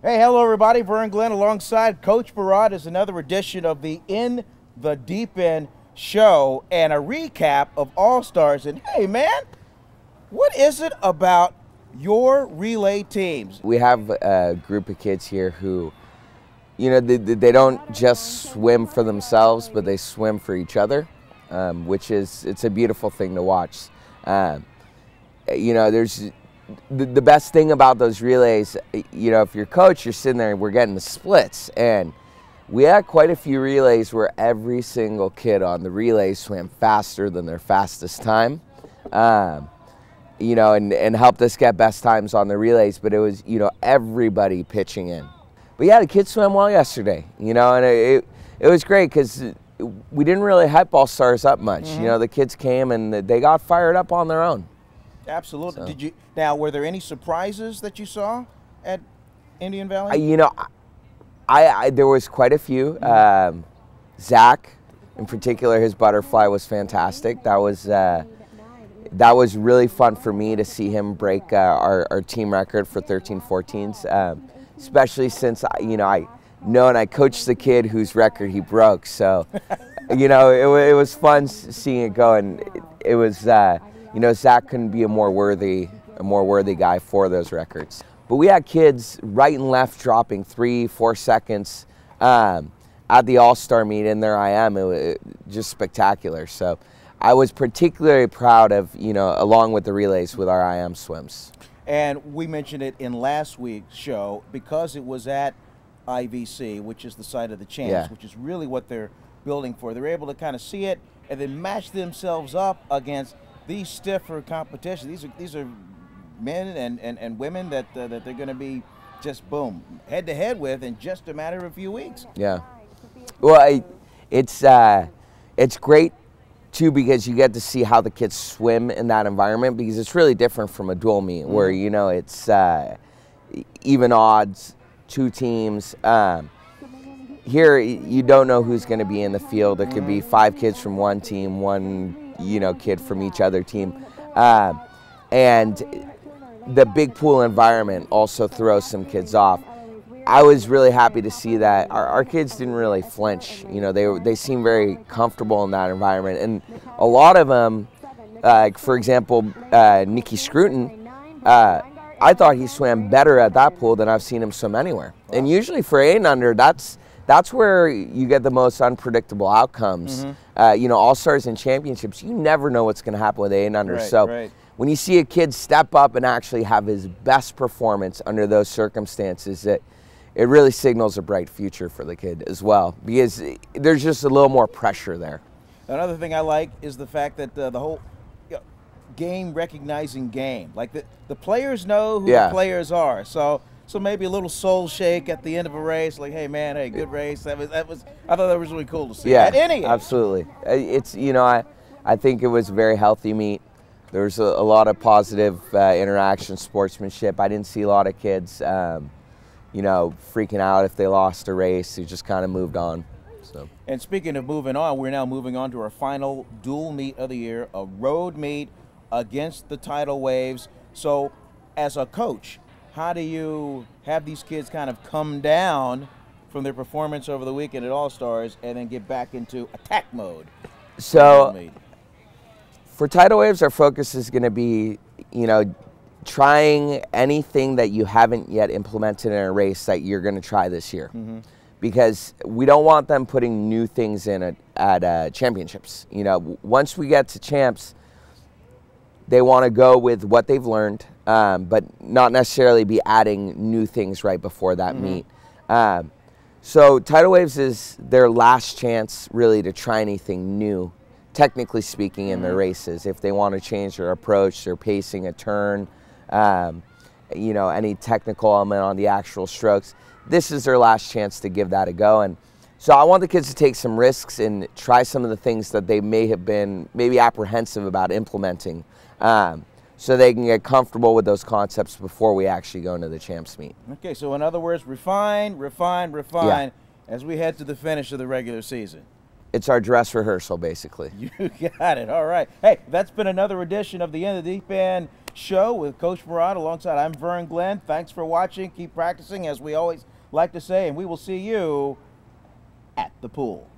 Hey, hello everybody. Vern Glenn alongside Coach Mehrad is another edition of the In the Deep End show and a recap of All-Stars. And hey man, what is it about your relay teams? We have a group of kids here who, you know, they don't just swim for themselves, but they swim for each other, which it's a beautiful thing to watch. You know, there's the best thing about those relays, you know, if you're coach, you're sitting there and we're getting the splits. And we had quite a few relays where every single kid on the relay swam faster than their fastest time, you know, and helped us get best times on the relays. But it was, you know, everybody pitching in. But yeah, the kids swam well yesterday, you know, and it was great because we didn't really hype All-Stars up much. You know, the kids came and they got fired up on their own. Absolutely. So. Did you? Now, were there any surprises that you saw at Indian Valley? You know, there was quite a few. Zach, in particular, his butterfly was fantastic. That was really fun for me to see him break our team record for 13-14s, especially since you know and I coached the kid whose record he broke. So, you know, it was fun seeing it go, and it was. You know, Zach couldn't be a more worthy guy for those records. But we had kids right and left dropping 3-4 seconds at the All-Star Meet in their IM. It was just spectacular. So I was particularly proud of, you know, along with the relays with our IM swims. And we mentioned it in last week's show because it was at IVC, which is the site of the champs, which is really what they're building for. They're able to kind of see it and then match themselves up against these stiffer competitions. These are men and women that they're going to be just boom head to head with in just a matter of a few weeks. Yeah. Well, it's great too because you get to see how the kids swim in that environment, because it's really different from a dual meet where, you know, it's even odds, two teams. Here you don't know who's going to be in the field. There could be 5 kids from one team, one, you know, kid from each other team, and the big pool environment also throws some kids off. I was really happy to see that our kids didn't really flinch. You know, they seemed very comfortable in that environment, and a lot of them, like for example, Nicky Scruton, I thought he swam better at that pool than I've seen him swim anywhere. And usually for 8 and under, that's where you get the most unpredictable outcomes. You know, All-Stars and championships, you never know what's going to happen with 8 and under. So when you see a kid step up and actually have his best performance under those circumstances, it really signals a bright future for the kid as well, because there's just a little more pressure there. Another thing I like is the fact that the whole game recognizing game. Like the players know who the players are. So maybe a little soul shake at the end of a race, like, hey man, hey, good race. I thought that was really cool to see. Yeah, at any absolutely. It's, you know, I think it was a very healthy meet. There was a lot of positive interaction, sportsmanship. I didn't see a lot of kids, you know, freaking out if they lost a race. They just kind of moved on. So. And speaking of moving on, we're now moving on to our final dual meet of the year, a road meet against the Tidal Waves. So, as a coach, how do you have these kids kind of come down from their performance over the weekend at All-Stars and then get back into attack mode? So, for Tidal Waves, our focus is going to be, you know, trying anything that you haven't yet implemented in a race that you're going to try this year. Because we don't want them putting new things in at championships. You know, once we get to champs, they want to go with what they've learned, but not necessarily be adding new things right before that meet. So Tidal Waves is their last chance really to try anything new, technically speaking, in their races. If they want to change their approach, their pacing, a turn, you know, any technical element on the actual strokes, this is their last chance to give that a go. And so I want the kids to take some risks and try some of the things that they may have been maybe apprehensive about implementing, so they can get comfortable with those concepts before we actually go into the champs meet. Okay, so in other words, refine as we head to the finish of the regular season. It's our dress rehearsal, basically. You got it. All right. Hey, that's been another edition of the In the Deep End show with Coach Mehrad alongside I'm Vern Glenn. Thanks for watching. Keep practicing, as we always like to say, and we will see you at the pool.